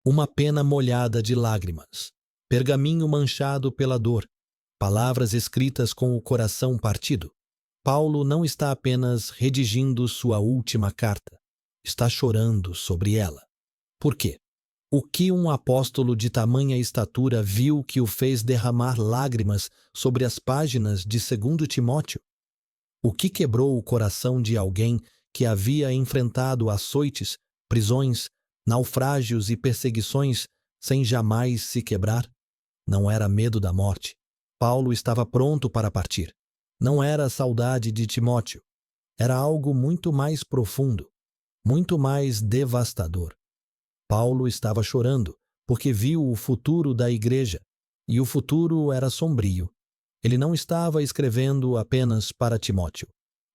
uma pena molhada de lágrimas, pergaminho manchado pela dor, palavras escritas com o coração partido. Paulo não está apenas redigindo sua última carta, está chorando sobre ela. Por quê? O que um apóstolo de tamanha estatura viu que o fez derramar lágrimas sobre as páginas de 2 Timóteo? O que quebrou o coração de alguém que havia enfrentado açoites, prisões, naufrágios e perseguições sem jamais se quebrar? Não era medo da morte. Paulo estava pronto para partir. Não era a saudade de Timóteo. Era algo muito mais profundo, muito mais devastador. Paulo estava chorando porque viu o futuro da igreja, e o futuro era sombrio. Ele não estava escrevendo apenas para Timóteo.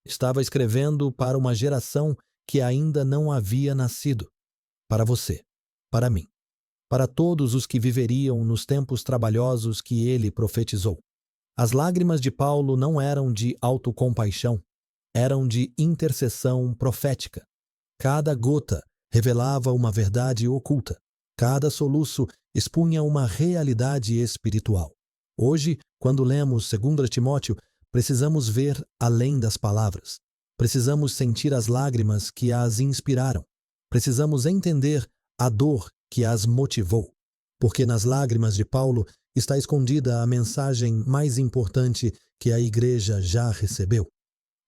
Estava escrevendo para uma geração que ainda não havia nascido. Para você, para mim, para todos os que viveriam nos tempos trabalhosos que ele profetizou. As lágrimas de Paulo não eram de autocompaixão, eram de intercessão profética. Cada gota revelava uma verdade oculta. Cada soluço expunha uma realidade espiritual. Hoje, quando lemos 2 Timóteo, precisamos ver além das palavras. Precisamos sentir as lágrimas que as inspiraram. Precisamos entender a dor que as motivou. Porque nas lágrimas de Paulo está escondida a mensagem mais importante que a igreja já recebeu.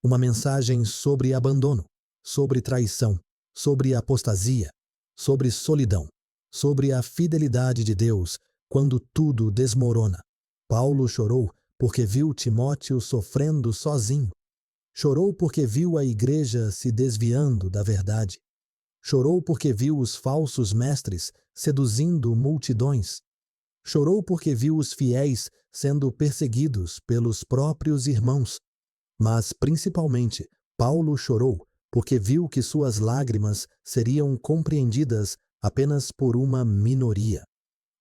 Uma mensagem sobre abandono, sobre traição, sobre apostasia, sobre solidão, sobre a fidelidade de Deus quando tudo desmorona. Paulo chorou porque viu Timóteo sofrendo sozinho. Chorou porque viu a igreja se desviando da verdade. Chorou porque viu os falsos mestres seduzindo multidões. Chorou porque viu os fiéis sendo perseguidos pelos próprios irmãos. Mas, principalmente, Paulo chorou porque viu que suas lágrimas seriam compreendidas apenas por uma minoria,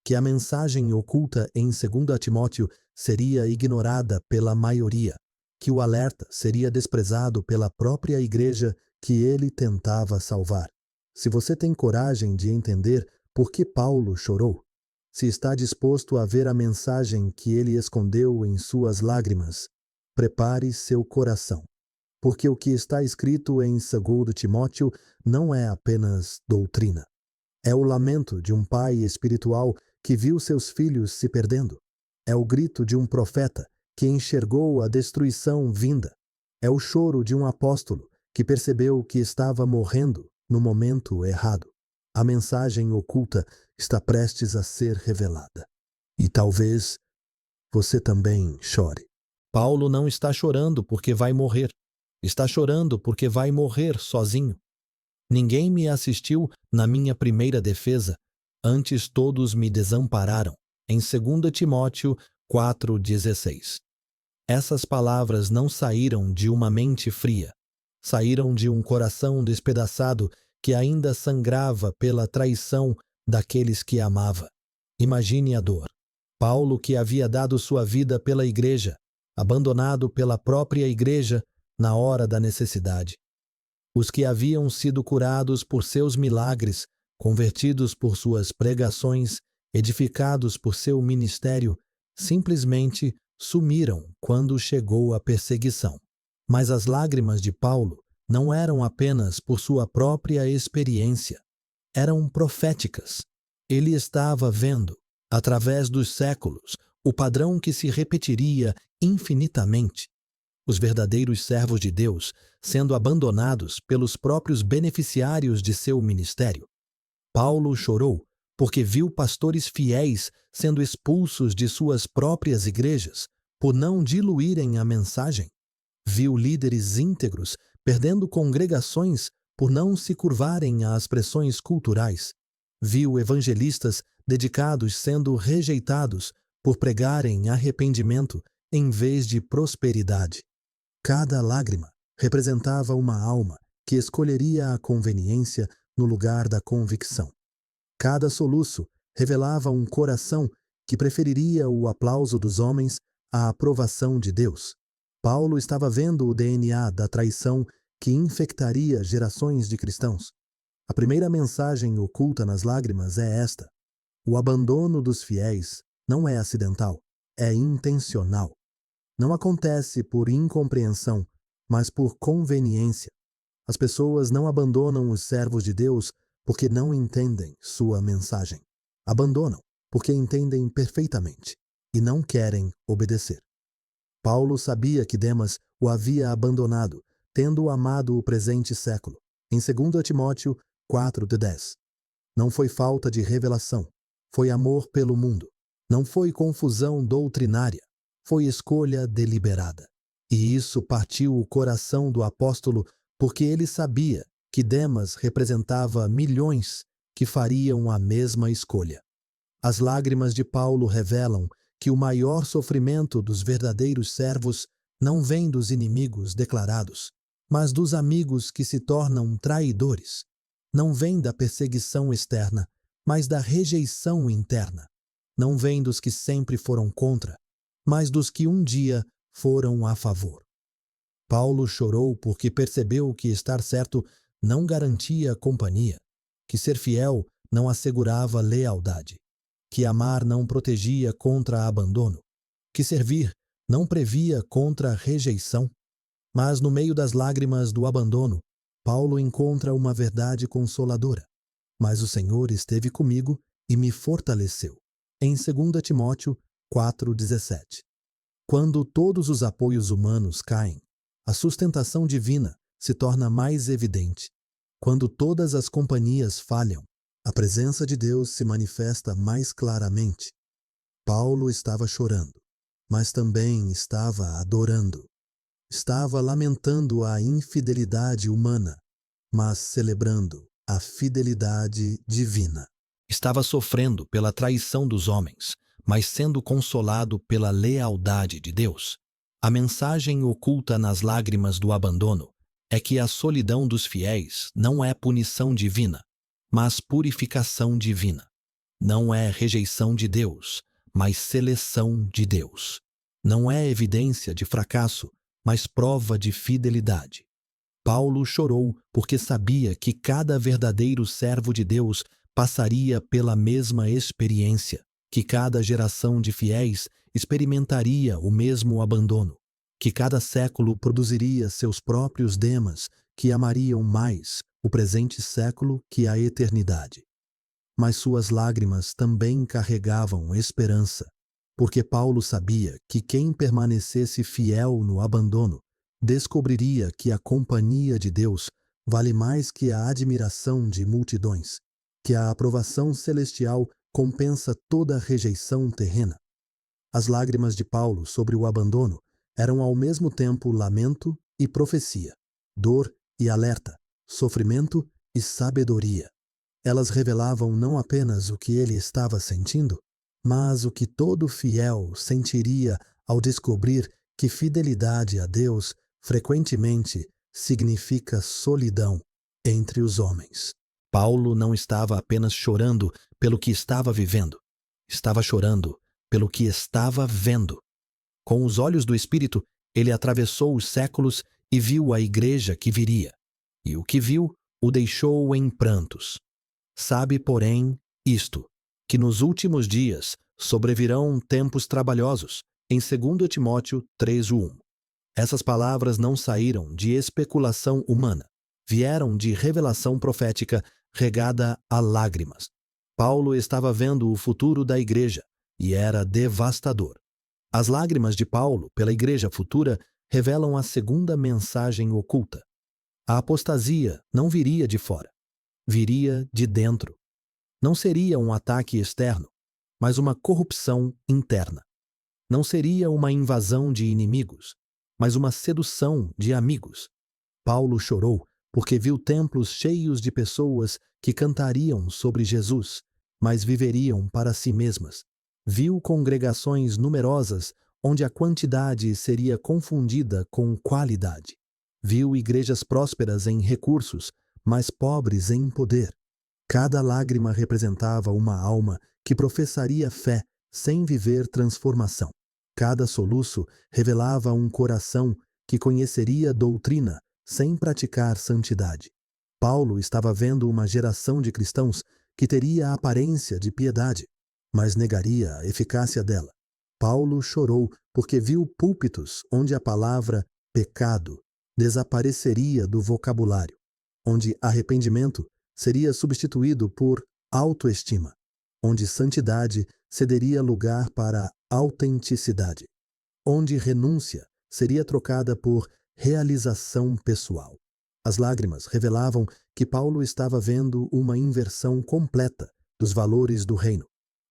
que a mensagem oculta em 2 Timóteo seria ignorada pela maioria, que o alerta seria desprezado pela própria igreja que ele tentava salvar. Se você tem coragem de entender por que Paulo chorou, se está disposto a ver a mensagem que ele escondeu em suas lágrimas, prepare seu coração. Porque o que está escrito em 2 Timóteo não é apenas doutrina. É o lamento de um pai espiritual que viu seus filhos se perdendo. É o grito de um profeta que enxergou a destruição vinda. É o choro de um apóstolo que percebeu que estava morrendo no momento errado. A mensagem oculta está prestes a ser revelada. E talvez você também chore. Paulo não está chorando porque vai morrer. Está chorando porque vai morrer sozinho. Ninguém me assistiu na minha primeira defesa, antes todos me desampararam. Em 2 Timóteo 4,16. Essas palavras não saíram de uma mente fria. Saíram de um coração despedaçado que ainda sangrava pela traição daqueles que amava. Imagine a dor. Paulo, que havia dado sua vida pela igreja, abandonado pela própria igreja na hora da necessidade. Os que haviam sido curados por seus milagres, convertidos por suas pregações, edificados por seu ministério, simplesmente sumiram quando chegou a perseguição. Mas as lágrimas de Paulo não eram apenas por sua própria experiência, eram proféticas. Ele estava vendo, através dos séculos, o padrão que se repetiria infinitamente. Os verdadeiros servos de Deus sendo abandonados pelos próprios beneficiários de seu ministério. Paulo chorou porque viu pastores fiéis sendo expulsos de suas próprias igrejas por não diluírem a mensagem. Viu líderes íntegros perdendo congregações por não se curvarem às pressões culturais. Viu evangelistas dedicados sendo rejeitados por pregarem arrependimento em vez de prosperidade. Cada lágrima representava uma alma que escolheria a conveniência no lugar da convicção. Cada soluço revelava um coração que preferiria o aplauso dos homens à aprovação de Deus. Paulo estava vendo o DNA da traição que infectaria gerações de cristãos. A primeira mensagem oculta nas lágrimas é esta: o abandono dos fiéis não é acidental, é intencional. Não acontece por incompreensão, mas por conveniência. As pessoas não abandonam os servos de Deus porque não entendem sua mensagem. Abandonam porque entendem perfeitamente e não querem obedecer. Paulo sabia que Demas o havia abandonado, tendo amado o presente século. Em 2 Timóteo 4:10. Não foi falta de revelação, foi amor pelo mundo. Não foi confusão doutrinária, foi escolha deliberada. E isso partiu o coração do apóstolo, porque ele sabia que Demas representava milhões que fariam a mesma escolha. As lágrimas de Paulo revelam que o maior sofrimento dos verdadeiros servos não vem dos inimigos declarados, mas dos amigos que se tornam traidores. Não vem da perseguição externa, mas da rejeição interna. Não vem dos que sempre foram contra, mas dos que um dia foram a favor. Paulo chorou porque percebeu que estar certo não garantia companhia, que ser fiel não assegurava lealdade, que amar não protegia contra abandono, que servir não previa contra rejeição. Mas no meio das lágrimas do abandono, Paulo encontra uma verdade consoladora. Mas o Senhor esteve comigo e me fortaleceu. Em 2 Timóteo 4:17. Quando todos os apoios humanos caem, a sustentação divina se torna mais evidente. Quando todas as companhias falham, a presença de Deus se manifesta mais claramente. Paulo estava chorando, mas também estava adorando. Estava lamentando a infidelidade humana, mas celebrando a fidelidade divina. Estava sofrendo pela traição dos homens, mas sendo consolado pela lealdade de Deus. A mensagem oculta nas lágrimas do abandono é que a solidão dos fiéis não é punição divina, mas purificação divina. Não é rejeição de Deus, mas seleção de Deus. Não é evidência de fracasso, mas prova de fidelidade. Paulo chorou porque sabia que cada verdadeiro servo de Deus passaria pela mesma experiência, que cada geração de fiéis experimentaria o mesmo abandono, que cada século produziria seus próprios Demas que amariam mais o presente século que a eternidade. Mas suas lágrimas também carregavam esperança, porque Paulo sabia que quem permanecesse fiel no abandono descobriria que a companhia de Deus vale mais que a admiração de multidões, que a aprovação celestial compensa toda rejeição terrena. As lágrimas de Paulo sobre o abandono eram ao mesmo tempo lamento e profecia, dor e alerta, sofrimento e sabedoria. Elas revelavam não apenas o que ele estava sentindo, mas o que todo fiel sentiria ao descobrir que fidelidade a Deus frequentemente significa solidão entre os homens. Paulo não estava apenas chorando pelo que estava vivendo, estava chorando pelo que estava vendo. Com os olhos do Espírito, ele atravessou os séculos e viu a igreja que viria, e o que viu o deixou em prantos. Sabe, porém, isto, que nos últimos dias sobrevirão tempos trabalhosos, em 2 Timóteo 3:1. Essas palavras não saíram de especulação humana, vieram de revelação profética regada a lágrimas. Paulo estava vendo o futuro da igreja e era devastador. As lágrimas de Paulo pela igreja futura revelam a segunda mensagem oculta. A apostasia não viria de fora, viria de dentro. Não seria um ataque externo, mas uma corrupção interna. Não seria uma invasão de inimigos, mas uma sedução de amigos. Paulo chorou porque viu templos cheios de pessoas que cantariam sobre Jesus, mas viveriam para si mesmas. Viu congregações numerosas onde a quantidade seria confundida com qualidade. Viu igrejas prósperas em recursos, mas pobres em poder. Cada lágrima representava uma alma que professaria fé sem viver transformação. Cada soluço revelava um coração que conheceria doutrina sem praticar santidade. Paulo estava vendo uma geração de cristãos que teria a aparência de piedade, mas negaria a eficácia dela. Paulo chorou porque viu púlpitos onde a palavra pecado desapareceria do vocabulário, onde arrependimento seria substituído por autoestima, onde santidade cederia lugar para autenticidade, onde renúncia seria trocada por realização pessoal. As lágrimas revelavam que Paulo estava vendo uma inversão completa dos valores do reino,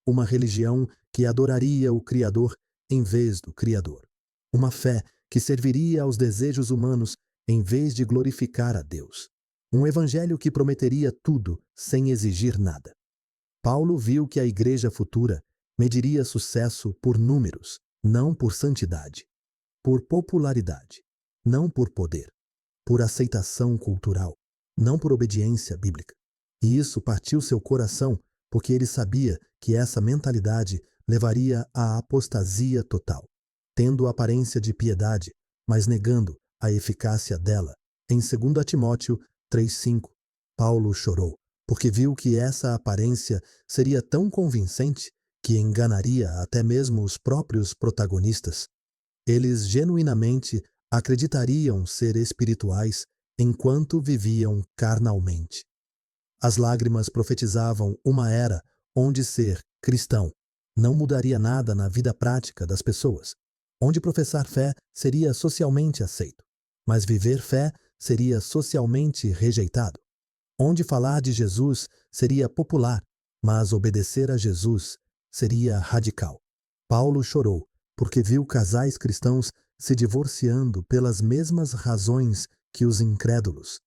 uma religião que adoraria o Criador em vez do Criador, uma fé que serviria aos desejos humanos em vez de glorificar a Deus, um evangelho que prometeria tudo sem exigir nada. Paulo viu que a igreja futura mediria sucesso por números, não por santidade, por popularidade, não por poder, por aceitação cultural, não por obediência bíblica. E isso partiu seu coração, porque ele sabia que essa mentalidade levaria à apostasia total, tendo aparência de piedade, mas negando a eficácia dela. Em 2 Timóteo 3,5, Paulo chorou, porque viu que essa aparência seria tão convincente que enganaria até mesmo os próprios protagonistas. Eles genuinamente acreditariam ser espirituais enquanto viviam carnalmente. As lágrimas profetizavam uma era onde ser cristão não mudaria nada na vida prática das pessoas, onde professar fé seria socialmente aceito, mas viver fé seria socialmente rejeitado, onde falar de Jesus seria popular, mas obedecer a Jesus seria radical. Paulo chorou porque viu casais cristãos se divorciando pelas mesmas razões que os incrédulos.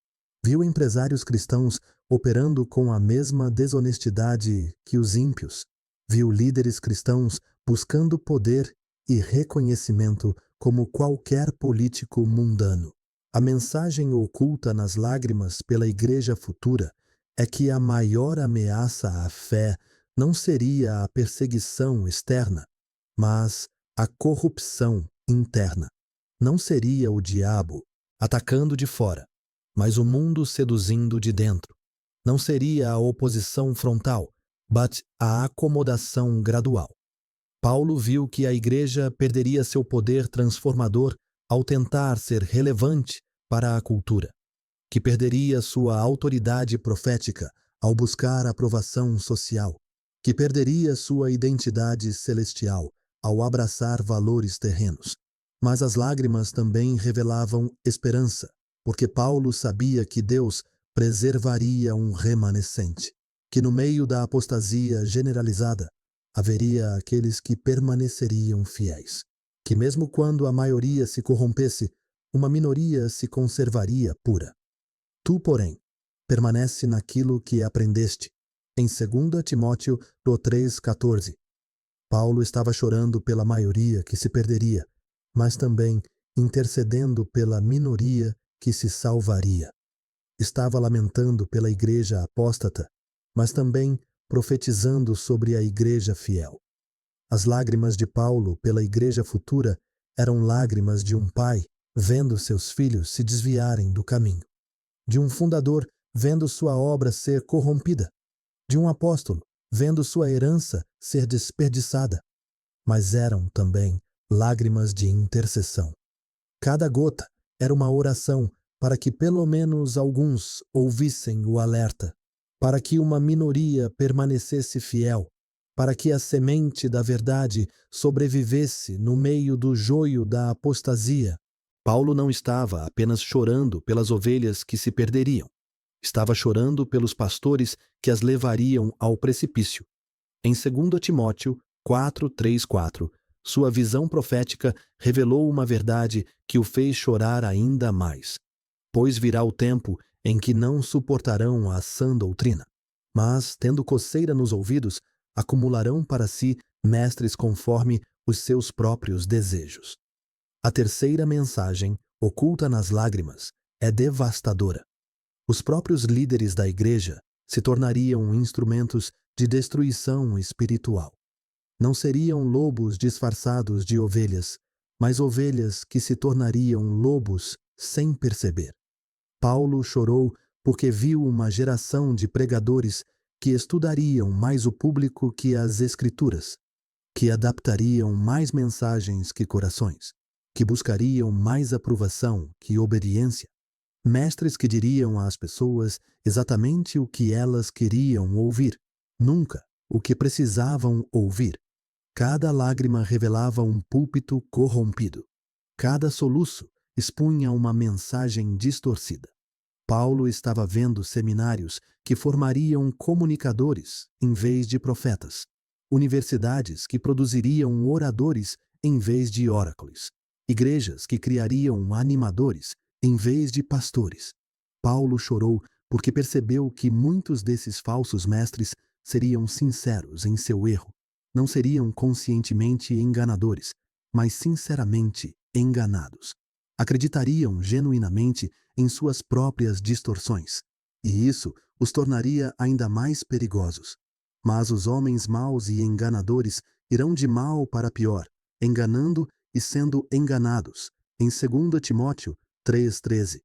Viu empresários cristãos operando com a mesma desonestidade que os ímpios. Viu líderes cristãos buscando poder e reconhecimento como qualquer político mundano. A mensagem oculta nas lágrimas pela igreja futura é que a maior ameaça à fé não seria a perseguição externa, mas a corrupção interna. Não seria o diabo atacando de fora, mas o mundo seduzindo de dentro. Não seria a oposição frontal, mas a acomodação gradual. Paulo viu que a igreja perderia seu poder transformador ao tentar ser relevante para a cultura, que perderia sua autoridade profética ao buscar aprovação social, que perderia sua identidade celestial ao abraçar valores terrenos. Mas as lágrimas também revelavam esperança, porque Paulo sabia que Deus preservaria um remanescente, que no meio da apostasia generalizada haveria aqueles que permaneceriam fiéis, que mesmo quando a maioria se corrompesse, uma minoria se conservaria pura. Tu, porém, permanece naquilo que aprendeste. Em 2 Timóteo 3,14. Paulo estava chorando pela maioria que se perderia, mas também intercedendo pela minoria que se salvaria. Estava lamentando pela igreja apóstata, mas também profetizando sobre a igreja fiel. As lágrimas de Paulo pela igreja futura eram lágrimas de um pai vendo seus filhos se desviarem do caminho, de um fundador vendo sua obra ser corrompida, de um apóstolo vendo sua herança ser desperdiçada, mas eram também lágrimas de intercessão. Cada gota era uma oração para que pelo menos alguns ouvissem o alerta, para que uma minoria permanecesse fiel, para que a semente da verdade sobrevivesse no meio do joio da apostasia. Paulo não estava apenas chorando pelas ovelhas que se perderiam. Estava chorando pelos pastores que as levariam ao precipício. Em 2 Timóteo 4:3-4, sua visão profética revelou uma verdade que o fez chorar ainda mais. Pois virá o tempo em que não suportarão a sã doutrina, mas, tendo coceira nos ouvidos, acumularão para si mestres conforme os seus próprios desejos. A terceira mensagem, oculta nas lágrimas, é devastadora. Os próprios líderes da igreja se tornariam instrumentos de destruição espiritual. Não seriam lobos disfarçados de ovelhas, mas ovelhas que se tornariam lobos sem perceber. Paulo chorou porque viu uma geração de pregadores que estudariam mais o público que as Escrituras, que adaptariam mais mensagens que corações, que buscariam mais aprovação que obediência, mestres que diriam às pessoas exatamente o que elas queriam ouvir, nunca o que precisavam ouvir. Cada lágrima revelava um púlpito corrompido. Cada soluço expunha uma mensagem distorcida. Paulo estava vendo seminários que formariam comunicadores em vez de profetas, universidades que produziriam oradores em vez de oráculos, igrejas que criariam animadores em vez de pastores. Paulo chorou porque percebeu que muitos desses falsos mestres seriam sinceros em seu erro. Não seriam conscientemente enganadores, mas sinceramente enganados. Acreditariam genuinamente em suas próprias distorções, e isso os tornaria ainda mais perigosos. Mas os homens maus e enganadores irão de mal para pior, enganando e sendo enganados. Em 2 Timóteo 3,13,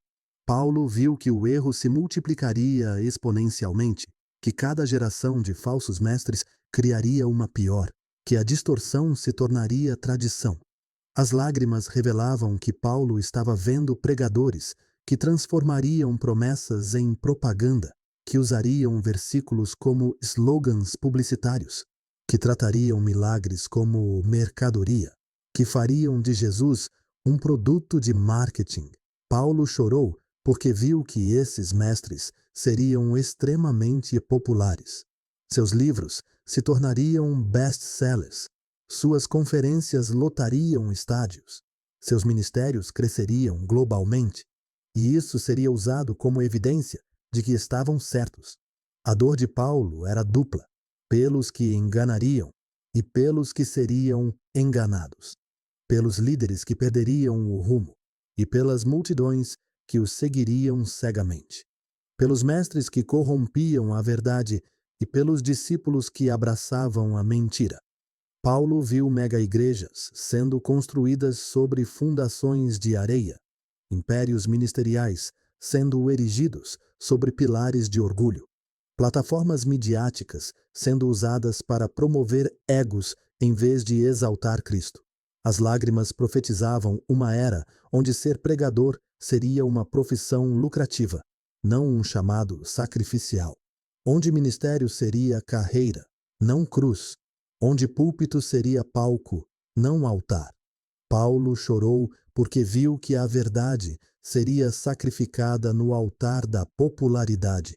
Paulo viu que o erro se multiplicaria exponencialmente, que cada geração de falsos mestres criaria uma pior, que a distorção se tornaria tradição. As lágrimas revelavam que Paulo estava vendo pregadores que transformariam promessas em propaganda, que usariam versículos como slogans publicitários, que tratariam milagres como mercadoria, que fariam de Jesus um produto de marketing. Paulo chorou porque viu que esses mestres seriam extremamente populares. Seus livros se tornariam best-sellers. Suas conferências lotariam estádios. Seus ministérios cresceriam globalmente. E isso seria usado como evidência de que estavam certos. A dor de Paulo era dupla, pelos que enganariam e pelos que seriam enganados, pelos líderes que perderiam o rumo e pelas multidões que os seguiriam cegamente, pelos mestres que corrompiam a verdade e pelos discípulos que abraçavam a mentira. Paulo viu mega-igrejas sendo construídas sobre fundações de areia, impérios ministeriais sendo erigidos sobre pilares de orgulho, plataformas midiáticas sendo usadas para promover egos em vez de exaltar Cristo. As lágrimas profetizavam uma era onde ser pregador seria uma profissão lucrativa, não um chamado sacrificial, onde ministério seria carreira, não cruz, onde púlpito seria palco, não altar. Paulo chorou porque viu que a verdade seria sacrificada no altar da popularidade,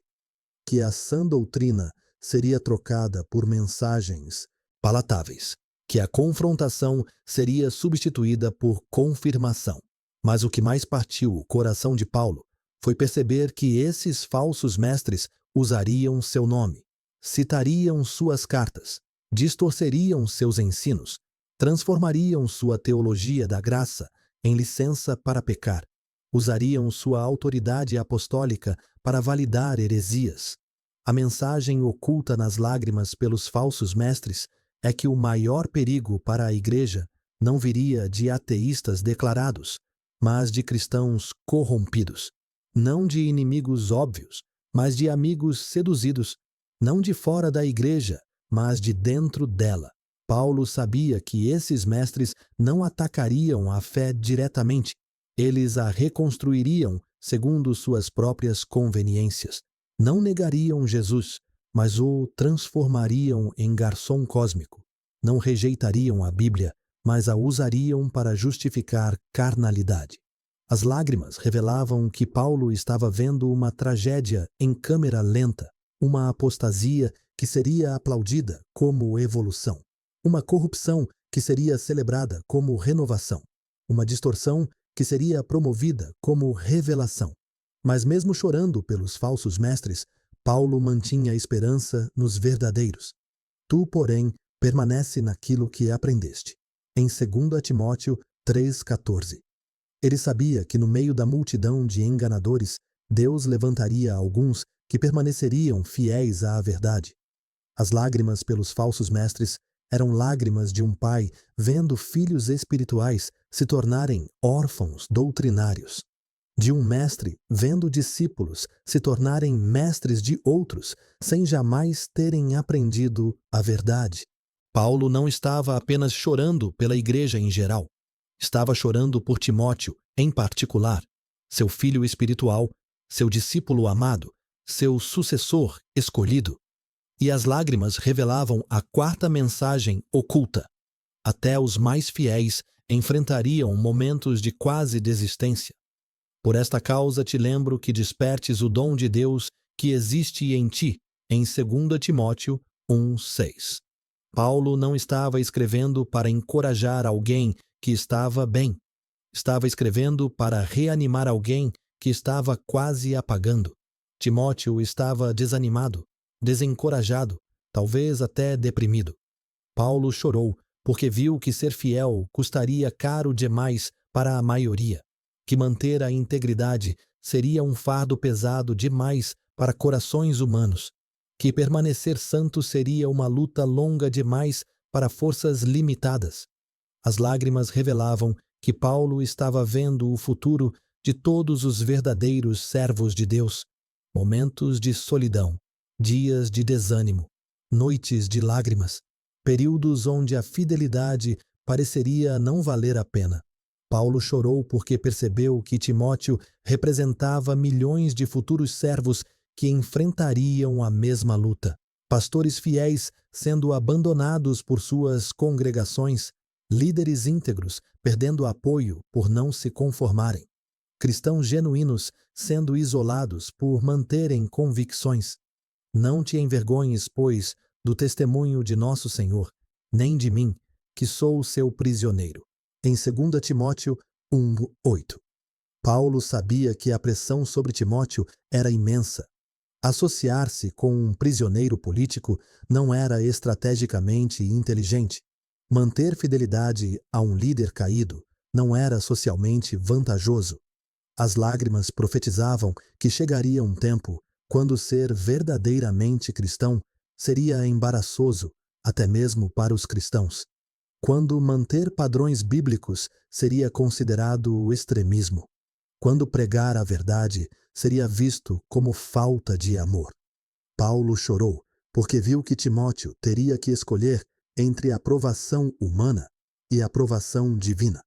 que a sã doutrina seria trocada por mensagens palatáveis, que a confrontação seria substituída por confirmação. Mas o que mais partiu o coração de Paulo foi perceber que esses falsos mestres usariam seu nome, citariam suas cartas, distorceriam seus ensinos, transformariam sua teologia da graça em licença para pecar, usariam sua autoridade apostólica para validar heresias. A mensagem oculta nas lágrimas pelos falsos mestres é que o maior perigo para a igreja não viria de ateístas declarados, mas de cristãos corrompidos, não de inimigos óbvios, mas de amigos seduzidos, não de fora da igreja, mas de dentro dela. Paulo sabia que esses mestres não atacariam a fé diretamente, eles a reconstruiriam segundo suas próprias conveniências. Não negariam Jesus, mas o transformariam em garçom cósmico. Não rejeitariam a Bíblia, mas a usariam para justificar carnalidade. As lágrimas revelavam que Paulo estava vendo uma tragédia em câmera lenta, uma apostasia que seria aplaudida como evolução, uma corrupção que seria celebrada como renovação, uma distorção que seria promovida como revelação. Mas mesmo chorando pelos falsos mestres, Paulo mantinha esperança nos verdadeiros. Tu, porém, permanece naquilo que aprendeste. Em 2 Timóteo 3,14. Ele sabia que no meio da multidão de enganadores, Deus levantaria alguns que permaneceriam fiéis à verdade. As lágrimas pelos falsos mestres eram lágrimas de um pai vendo filhos espirituais se tornarem órfãos doutrinários. de um mestre vendo discípulos se tornarem mestres de outros sem jamais terem aprendido a verdade. Paulo não estava apenas chorando pela igreja em geral. Estava chorando por Timóteo, em particular, seu filho espiritual, seu discípulo amado, seu sucessor escolhido. E as lágrimas revelavam a quarta mensagem oculta. Até os mais fiéis enfrentariam momentos de quase desistência. Por esta causa te lembro que despertes o dom de Deus que existe em ti, em 2 Timóteo 1:6. Paulo não estava escrevendo para encorajar alguém que estava bem. Estava escrevendo para reanimar alguém que estava quase apagando. Timóteo estava desanimado, desencorajado, talvez até deprimido. Paulo chorou porque viu que ser fiel custaria caro demais para a maioria, que manter a integridade seria um fardo pesado demais para corações humanos, que permanecer santo seria uma luta longa demais para forças limitadas. As lágrimas revelavam que Paulo estava vendo o futuro de todos os verdadeiros servos de Deus. Momentos de solidão, dias de desânimo, noites de lágrimas, períodos onde a fidelidade pareceria não valer a pena. Paulo chorou porque percebeu que Timóteo representava milhões de futuros servos que enfrentariam a mesma luta. Pastores fiéis sendo abandonados por suas congregações, líderes íntegros perdendo apoio por não se conformarem, cristãos genuínos sendo isolados por manterem convicções. Não te envergonhes, pois, do testemunho de nosso Senhor, nem de mim, que sou seu prisioneiro. Em 2 Timóteo 1:8. Paulo sabia que a pressão sobre Timóteo era imensa. Associar-se com um prisioneiro político não era estrategicamente inteligente. Manter fidelidade a um líder caído não era socialmente vantajoso. As lágrimas profetizavam que chegaria um tempo quando ser verdadeiramente cristão seria embaraçoso, até mesmo para os cristãos. Quando manter padrões bíblicos seria considerado extremismo. Quando pregar a verdade seria visto como falta de amor. Paulo chorou porque viu que Timóteo teria que escolher entre aprovação humana e aprovação divina,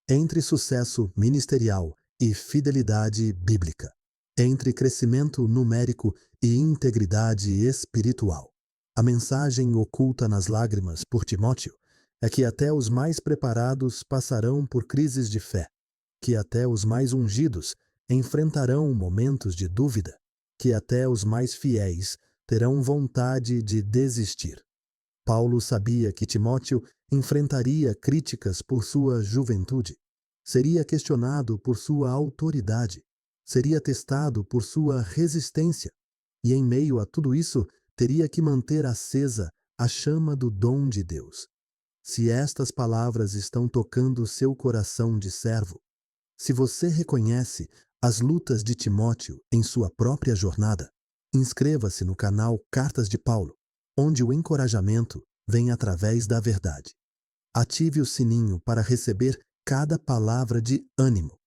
entre sucesso ministerial e fidelidade bíblica, entre crescimento numérico e integridade espiritual. A mensagem oculta nas lágrimas por Timóteo é que até os mais preparados passarão por crises de fé, que até os mais ungidos enfrentarão momentos de dúvida, que até os mais fiéis terão vontade de desistir. Paulo sabia que Timóteo enfrentaria críticas por sua juventude, seria questionado por sua autoridade, seria testado por sua resistência, e em meio a tudo isso teria que manter acesa a chama do dom de Deus. Se estas palavras estão tocando seu coração de servo, se você reconhece as lutas de Timóteo em sua própria jornada, inscreva-se no canal Cartas de Paulo, onde o encorajamento vem através da verdade. Ative o sininho para receber cada palavra de ânimo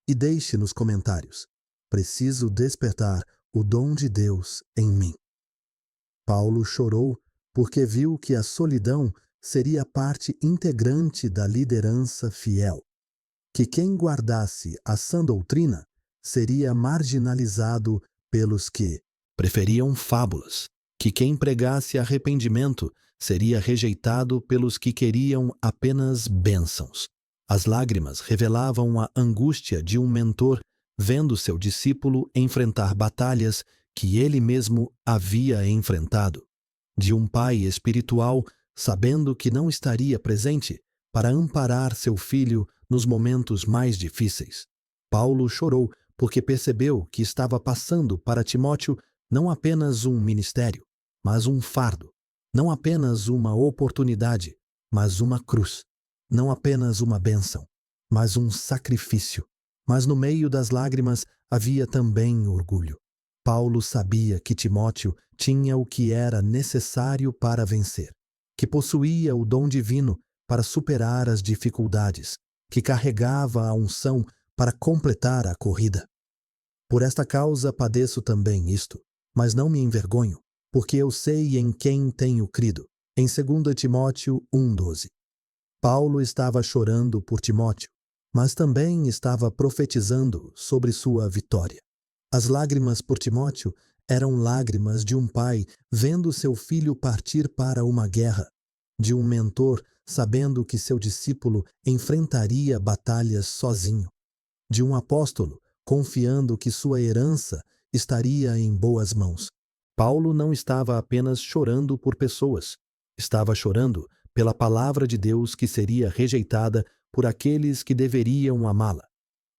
e deixe nos comentários: preciso despertar o dom de Deus em mim. Paulo chorou porque viu que a solidão seria parte integrante da liderança fiel, que quem guardasse a sã doutrina seria marginalizado pelos que preferiam fábulas, que quem pregasse arrependimento seria rejeitado pelos que queriam apenas bênçãos. As lágrimas revelavam a angústia de um mentor vendo seu discípulo enfrentar batalhas que ele mesmo havia enfrentado, de um pai espiritual sabendo que não estaria presente para amparar seu filho nos momentos mais difíceis. Paulo chorou porque percebeu que estava passando para Timóteo não apenas um ministério, mas um fardo, não apenas uma oportunidade, mas uma cruz, não apenas uma bênção, mas um sacrifício. Mas no meio das lágrimas havia também orgulho. Paulo sabia que Timóteo tinha o que era necessário para vencer, que possuía o dom divino para superar as dificuldades, que carregava a unção para completar a corrida. Por esta causa padeço também isto, mas não me envergonho, porque eu sei em quem tenho crido. Em 2 Timóteo 1,12. Paulo estava chorando por Timóteo, mas também estava profetizando sobre sua vitória. As lágrimas por Timóteo eram lágrimas de um pai vendo seu filho partir para uma guerra, de um mentor sabendo que seu discípulo enfrentaria batalhas sozinho, de um apóstolo confiando que sua herança estaria em boas mãos. Paulo não estava apenas chorando por pessoas, estava chorando pela palavra de Deus que seria rejeitada por aqueles que deveriam amá-la.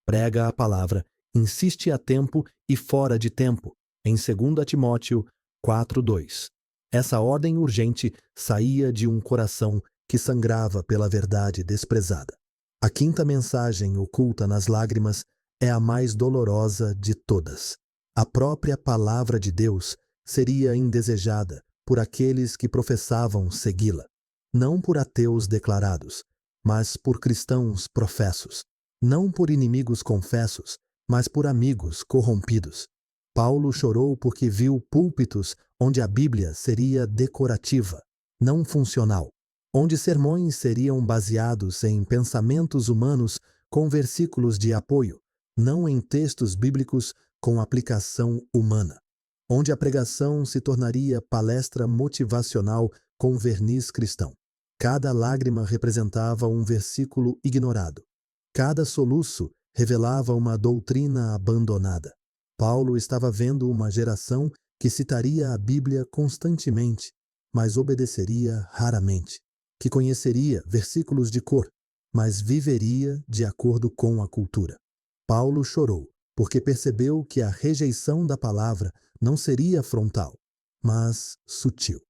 Prega a palavra, insiste a tempo e fora de tempo, em 2 Timóteo 4:2. Essa ordem urgente saía de um coração que sangrava pela verdade desprezada. A quinta mensagem oculta nas lágrimas é a mais dolorosa de todas. A própria palavra de Deus seria indesejada por aqueles que professavam segui-la, não por ateus declarados, mas por cristãos professos, não por inimigos confessos, mas por amigos corrompidos. Paulo chorou porque viu púlpitos onde a Bíblia seria decorativa, não funcional, onde sermões seriam baseados em pensamentos humanos com versículos de apoio, não em textos bíblicos com aplicação humana, onde a pregação se tornaria palestra motivacional com verniz cristão. Cada lágrima representava um versículo ignorado. Cada soluço revelava uma doutrina abandonada. Paulo estava vendo uma geração que citaria a Bíblia constantemente, mas obedeceria raramente, que conheceria versículos de cor, mas viveria de acordo com a cultura. Paulo chorou, porque percebeu que a rejeição da palavra não seria frontal, mas sutil.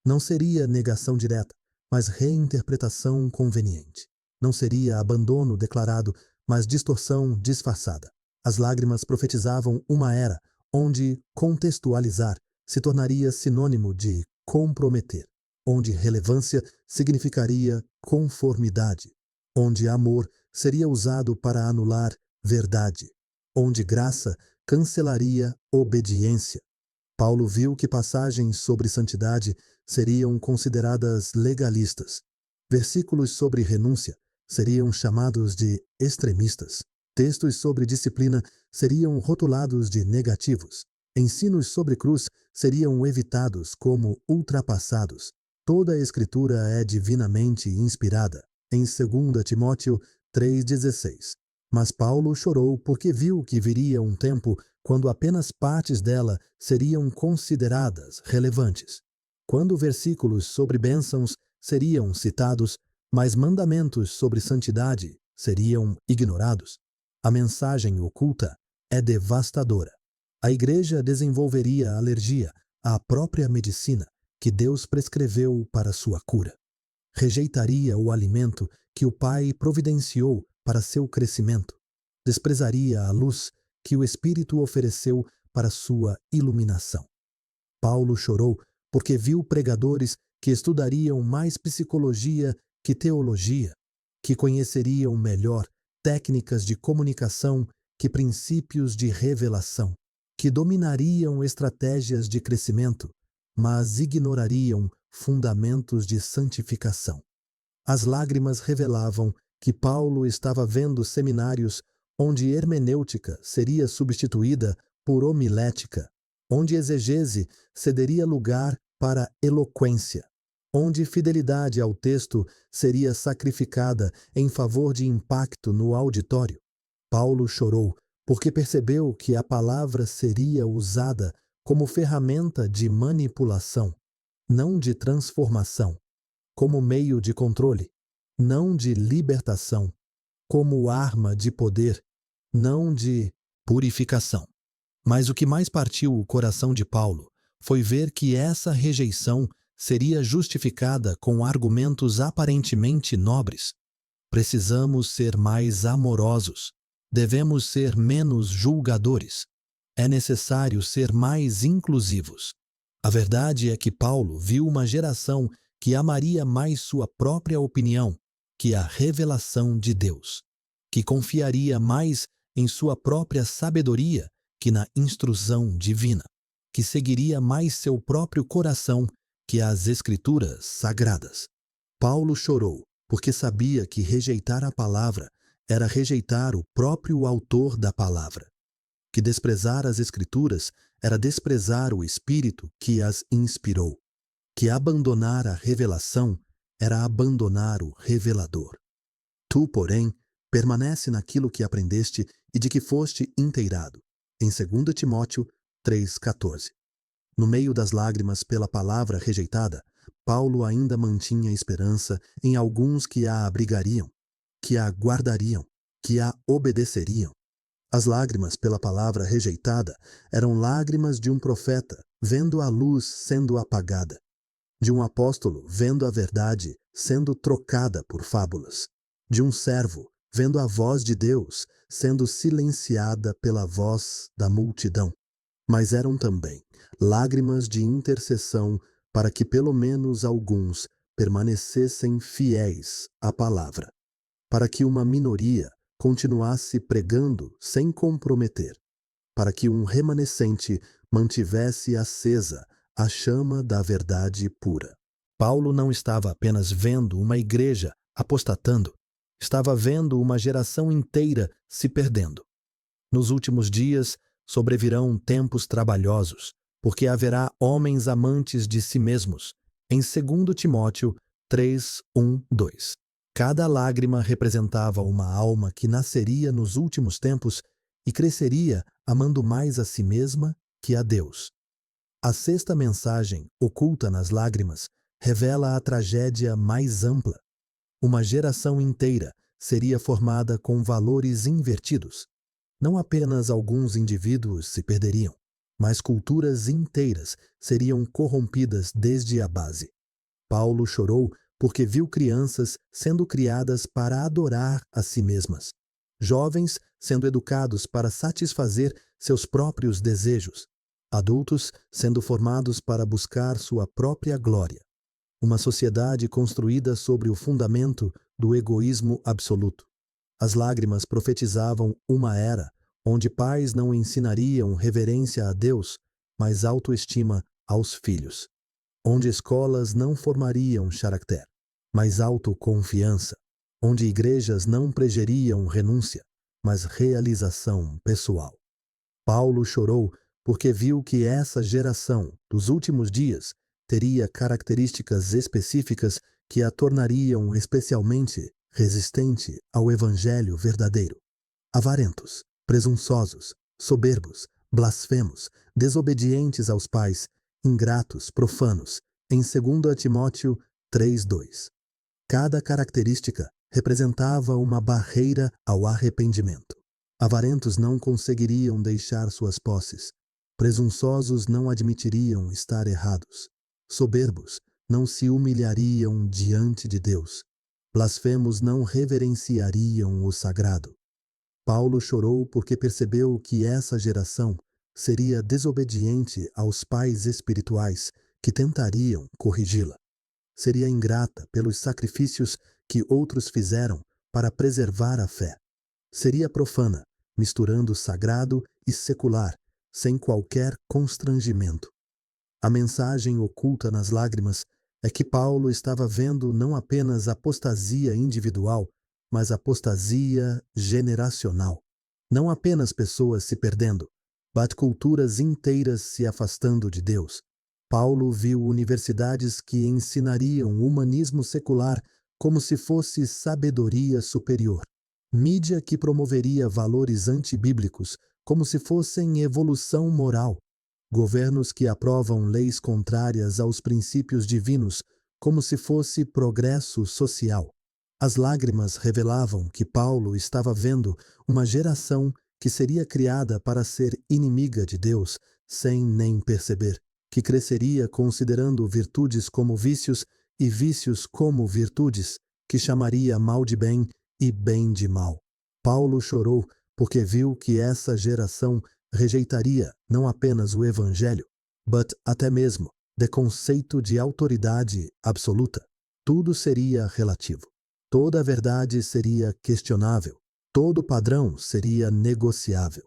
Não seria negação direta, mas reinterpretação conveniente. Não seria abandono declarado, mas distorção disfarçada. As lágrimas profetizavam uma era onde contextualizar se tornaria sinônimo de comprometer, onde relevância significaria conformidade, onde amor seria usado para anular verdade, onde graça cancelaria obediência. Paulo viu que passagens sobre santidade seriam consideradas legalistas. Versículos sobre renúncia seriam chamados de extremistas. Textos sobre disciplina seriam rotulados de negativos. Ensinos sobre cruz seriam evitados como ultrapassados. Toda a Escritura é divinamente inspirada, em 2 Timóteo 3,16. Mas Paulo chorou porque viu que viria um tempo quando apenas partes dela seriam consideradas relevantes. Quando versículos sobre bênçãos seriam citados, mas mandamentos sobre santidade seriam ignorados. A mensagem oculta é devastadora. A igreja desenvolveria alergia à própria medicina que Deus prescreveu para sua cura. Rejeitaria o alimento que o Pai providenciou para seu crescimento. Desprezaria a luz que o Espírito ofereceu para sua iluminação. Paulo chorou porque viu pregadores que estudariam mais psicologia que teologia, que conheceriam melhor técnicas de comunicação que princípios de revelação, que dominariam estratégias de crescimento, mas ignorariam fundamentos de santificação. As lágrimas revelavam que Paulo estava vendo seminários onde hermenêutica seria substituída por homilética, onde exegese cederia lugar para eloquência, onde fidelidade ao texto seria sacrificada em favor de impacto no auditório. Paulo chorou porque percebeu que a palavra seria usada como ferramenta de manipulação, não de transformação, como meio de controle, não de libertação, como arma de poder, não de purificação. Mas o que mais partiu o coração de Paulo foi ver que essa rejeição seria justificada com argumentos aparentemente nobres. Precisamos ser mais amorosos. Devemos ser menos julgadores. É necessário ser mais inclusivos. A verdade é que Paulo viu uma geração que amaria mais sua própria opinião que a revelação de Deus, que confiaria mais em sua própria sabedoria que na instrução divina, que seguiria mais seu próprio coração que as Escrituras sagradas. Paulo chorou, porque sabia que rejeitar a palavra era rejeitar o próprio autor da palavra, que desprezar as Escrituras era desprezar o Espírito que as inspirou, que abandonar a revelação era abandonar o revelador. Tu, porém, permanece naquilo que aprendeste e de que foste inteirado. Em 2 Timóteo 3,14. No meio das lágrimas pela palavra rejeitada, Paulo ainda mantinha esperança em alguns que a abrigariam, que a guardariam, que a obedeceriam. As lágrimas pela palavra rejeitada eram lágrimas de um profeta vendo a luz sendo apagada, de um apóstolo vendo a verdade sendo trocada por fábulas, de um servo vendo a voz de Deus sendo silenciada pela voz da multidão. Mas eram também lágrimas de intercessão para que pelo menos alguns permanecessem fiéis à palavra, para que uma minoria continuasse pregando sem comprometer, para que um remanescente mantivesse acesa a chama da verdade pura. Paulo não estava apenas vendo uma igreja apostatando, estava vendo uma geração inteira se perdendo. Nos últimos dias sobrevirão tempos trabalhosos, porque haverá homens amantes de si mesmos. Em 2 Timóteo 3:1-2. Cada lágrima representava uma alma que nasceria nos últimos tempos e cresceria amando mais a si mesma que a Deus. A sexta mensagem, oculta nas lágrimas, revela a tragédia mais ampla. Uma geração inteira seria formada com valores invertidos. Não apenas alguns indivíduos se perderiam, mas culturas inteiras seriam corrompidas desde a base. Paulo chorou porque viu crianças sendo criadas para adorar a si mesmas, jovens sendo educados para satisfazer seus próprios desejos, adultos sendo formados para buscar sua própria glória. Uma sociedade construída sobre o fundamento do egoísmo absoluto. As lágrimas profetizavam uma era onde pais não ensinariam reverência a Deus, mas autoestima aos filhos. Onde escolas não formariam caráter, mas autoconfiança. Onde igrejas não pregeriam renúncia, mas realização pessoal. Paulo chorou porque viu que essa geração dos últimos dias teria características específicas que a tornariam especialmente resistente ao evangelho verdadeiro. Avarentos, presunçosos, soberbos, blasfemos, desobedientes aos pais, ingratos, profanos, em 2 Timóteo 3:2. Cada característica representava uma barreira ao arrependimento. Avarentos não conseguiriam deixar suas posses. Presunçosos não admitiriam estar errados. Soberbos não se humilhariam diante de Deus. Blasfemos não reverenciariam o sagrado. Paulo chorou porque percebeu que essa geração seria desobediente aos pais espirituais que tentariam corrigi-la. Seria ingrata pelos sacrifícios que outros fizeram para preservar a fé. Seria profana, misturando sagrado e secular, sem qualquer constrangimento. A mensagem oculta nas lágrimas é que Paulo estava vendo não apenas apostasia individual, mas apostasia generacional. Não apenas pessoas se perdendo, mas culturas inteiras se afastando de Deus. Paulo viu universidades que ensinariam o humanismo secular como se fosse sabedoria superior. Mídia que promoveria valores antibíblicos como se fossem evolução moral. Governos que aprovam leis contrárias aos princípios divinos como se fosse progresso social. As lágrimas revelavam que Paulo estava vendo uma geração que seria criada para ser inimiga de Deus sem nem perceber, que cresceria considerando virtudes como vícios e vícios como virtudes, que chamaria mal de bem e bem de mal. Paulo chorou porque viu que essa geração rejeitaria não apenas o evangelho, mas até mesmo de conceito de autoridade absoluta. Tudo seria relativo. Toda a verdade seria questionável. Todo padrão seria negociável.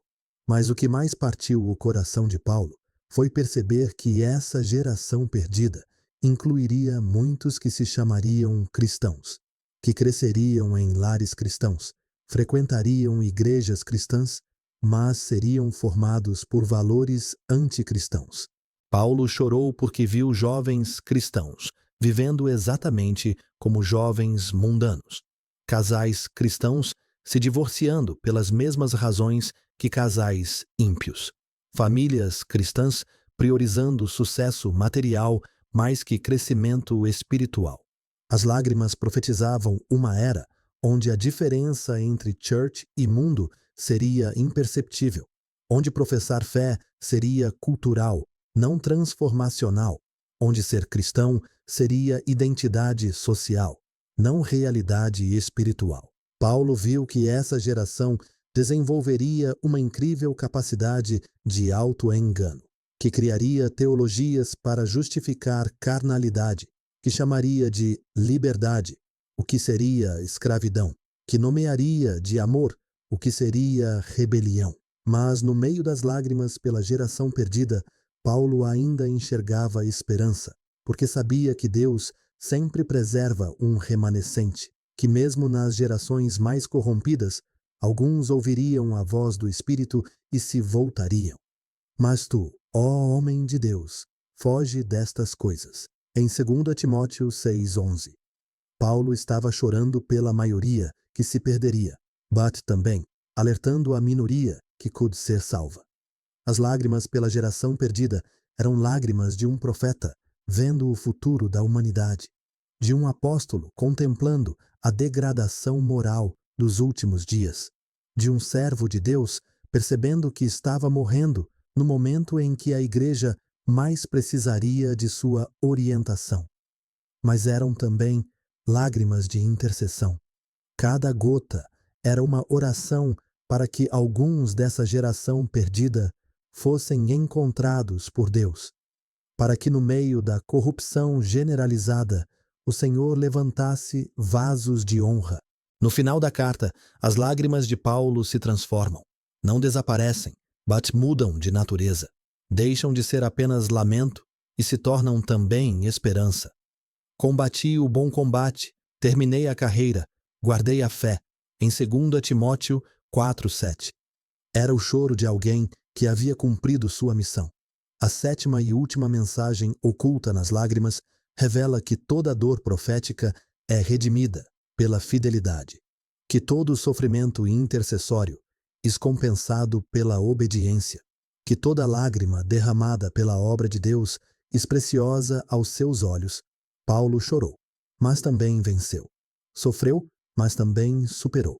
Mas o que mais partiu o coração de Paulo foi perceber que essa geração perdida incluiria muitos que se chamariam cristãos, que cresceriam em lares cristãos, frequentariam igrejas cristãs, mas seriam formados por valores anticristãos. Paulo chorou porque viu jovens cristãos vivendo exatamente como jovens mundanos. Casais cristãos se divorciando pelas mesmas razões que casais ímpios. Famílias cristãs priorizando sucesso material mais que crescimento espiritual. As lágrimas profetizavam uma era onde a diferença entre church e mundo seria imperceptível, onde professar fé seria cultural, não transformacional, onde ser cristão seria identidade social, não realidade espiritual. Paulo viu que essa geração desenvolveria uma incrível capacidade de auto-engano, que criaria teologias para justificar carnalidade, que chamaria de liberdade o que seria escravidão, que nomearia de amor o que seria rebelião. Mas no meio das lágrimas pela geração perdida, Paulo ainda enxergava esperança, porque sabia que Deus sempre preserva um remanescente, que mesmo nas gerações mais corrompidas, alguns ouviriam a voz do Espírito e se voltariam. Mas tu, ó homem de Deus, foge destas coisas. Em 2 Timóteo 6:11. Paulo estava chorando pela maioria que se perderia, mas também alertando a minoria que pôde ser salva. As lágrimas pela geração perdida eram lágrimas de um profeta vendo o futuro da humanidade, de um apóstolo contemplando a degradação moral dos últimos dias, de um servo de Deus percebendo que estava morrendo no momento em que a igreja mais precisaria de sua orientação. Mas eram também lágrimas de intercessão. Cada gota era uma oração para que alguns dessa geração perdida fossem encontrados por Deus, para que no meio da corrupção generalizada o Senhor levantasse vasos de honra. No final da carta, as lágrimas de Paulo se transformam, não desaparecem, mas mudam de natureza, deixam de ser apenas lamento e se tornam também esperança. Combati o bom combate, terminei a carreira, guardei a fé. Em 2 Timóteo 4:7. Era o choro de alguém que havia cumprido sua missão. A sétima e última mensagem oculta nas lágrimas revela que toda dor profética é redimida pela fidelidade, que todo sofrimento intercessório compensado pela obediência, que toda lágrima derramada pela obra de Deus preciosa aos seus olhos. Paulo chorou, mas também venceu. Sofreu, mas também superou.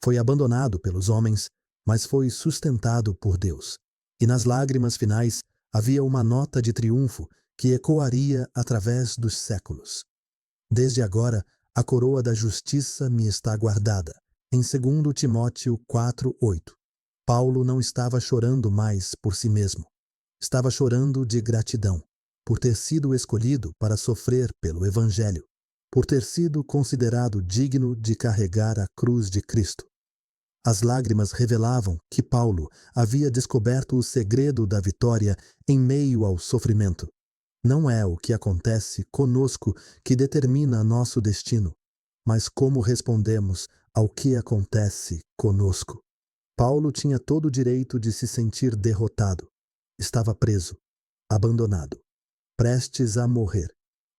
Foi abandonado pelos homens, mas foi sustentado por Deus. E nas lágrimas finais havia uma nota de triunfo que ecoaria através dos séculos. Desde agora, a coroa da justiça me está guardada. Em 2 Timóteo 4:8. Paulo não estava chorando mais por si mesmo. Estava chorando de gratidão, por ter sido escolhido para sofrer pelo Evangelho, por ter sido considerado digno de carregar a cruz de Cristo. As lágrimas revelavam que Paulo havia descoberto o segredo da vitória em meio ao sofrimento. Não é o que acontece conosco que determina nosso destino, mas como respondemos ao que acontece conosco. Paulo tinha todo o direito de se sentir derrotado. Estava preso, abandonado, prestes a morrer.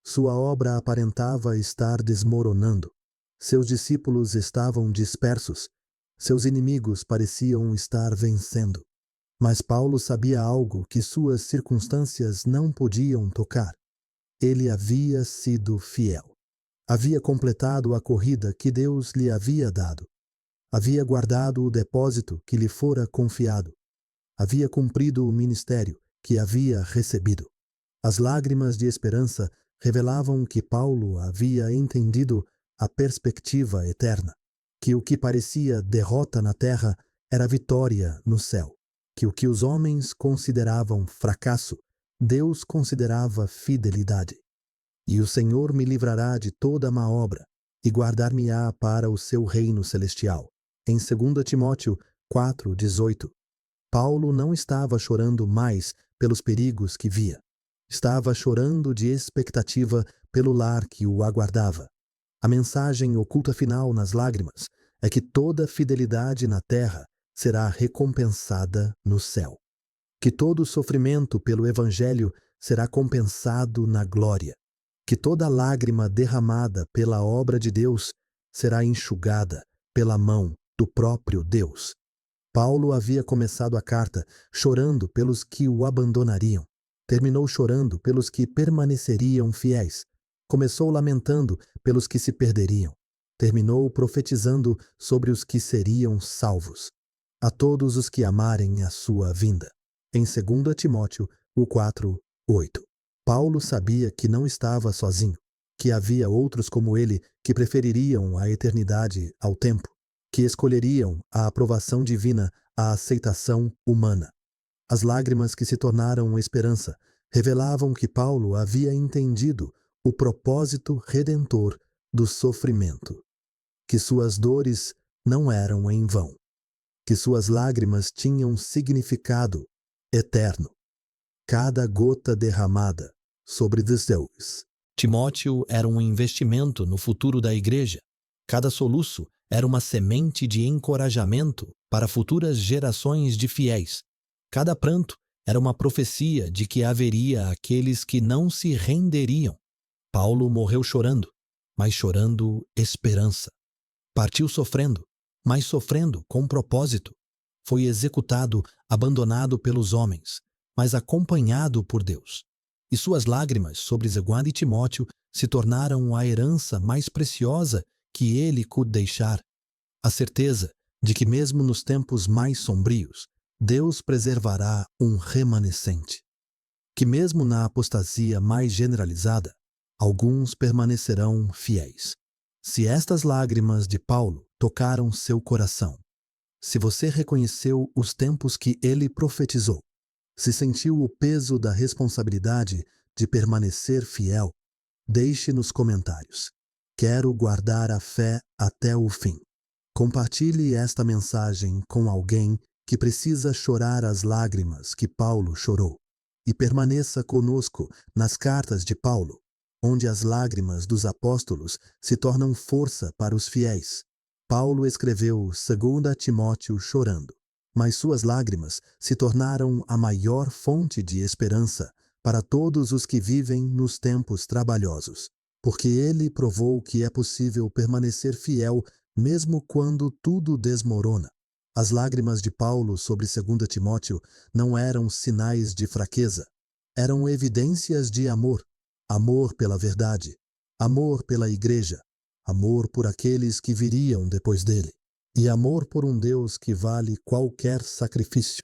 Sua obra aparentava estar desmoronando. Seus discípulos estavam dispersos. Seus inimigos pareciam estar vencendo. Mas Paulo sabia algo que suas circunstâncias não podiam tocar. Ele havia sido fiel. Havia completado a corrida que Deus lhe havia dado. Havia guardado o depósito que lhe fora confiado. Havia cumprido o ministério que havia recebido. As lágrimas de esperança revelavam que Paulo havia entendido a perspectiva eterna, que o que parecia derrota na terra era vitória no céu, que o que os homens consideravam fracasso, Deus considerava fidelidade. E o Senhor me livrará de toda má obra e guardar-me-á para o seu reino celestial. Em 2 Timóteo 4:18. Paulo não estava chorando mais pelos perigos que via. Estava chorando de expectativa pelo lar que o aguardava. A mensagem oculta final nas lágrimas é que toda fidelidade na terra será recompensada no céu. Que todo sofrimento pelo Evangelho será compensado na glória. Que toda lágrima derramada pela obra de Deus será enxugada pela mão do próprio Deus. Paulo havia começado a carta chorando pelos que o abandonariam. Terminou chorando pelos que permaneceriam fiéis. Começou lamentando pelos que se perderiam. Terminou profetizando sobre os que seriam salvos. A todos os que amarem a sua vinda. Em 2 Timóteo 4:8. Paulo sabia que não estava sozinho, que havia outros como ele que prefeririam a eternidade ao tempo, que escolheriam a aprovação divina à aceitação humana. As lágrimas que se tornaram esperança revelavam que Paulo havia entendido o propósito redentor do sofrimento, que suas dores não eram em vão, que suas lágrimas tinham significado eterno. Cada gota derramada sobre os deuses. Timóteo era um investimento no futuro da igreja. Cada soluço era uma semente de encorajamento para futuras gerações de fiéis. Cada pranto era uma profecia de que haveria aqueles que não se renderiam. Paulo morreu chorando, mas chorando esperança. Partiu sofrendo, mas sofrendo com propósito. Foi executado, abandonado pelos homens, mas acompanhado por Deus. E suas lágrimas sobre Zeguan e Timóteo se tornaram a herança mais preciosa que ele pôde deixar. A certeza de que mesmo nos tempos mais sombrios, Deus preservará um remanescente. Que mesmo na apostasia mais generalizada, alguns permanecerão fiéis. Se estas lágrimas de Paulo tocaram seu coração, se você reconheceu os tempos que ele profetizou, se sentiu o peso da responsabilidade de permanecer fiel, deixe nos comentários. Quero guardar a fé até o fim. Compartilhe esta mensagem com alguém que precisa chorar as lágrimas que Paulo chorou. E permaneça conosco nas cartas de Paulo, onde as lágrimas dos apóstolos se tornam força para os fiéis. Paulo escreveu 2 Timóteo chorando, mas suas lágrimas se tornaram a maior fonte de esperança para todos os que vivem nos tempos trabalhosos, porque ele provou que é possível permanecer fiel mesmo quando tudo desmorona. As lágrimas de Paulo sobre 2 Timóteo não eram sinais de fraqueza, eram evidências de amor, amor pela verdade, amor pela igreja, amor por aqueles que viriam depois dele, e amor por um Deus que vale qualquer sacrifício.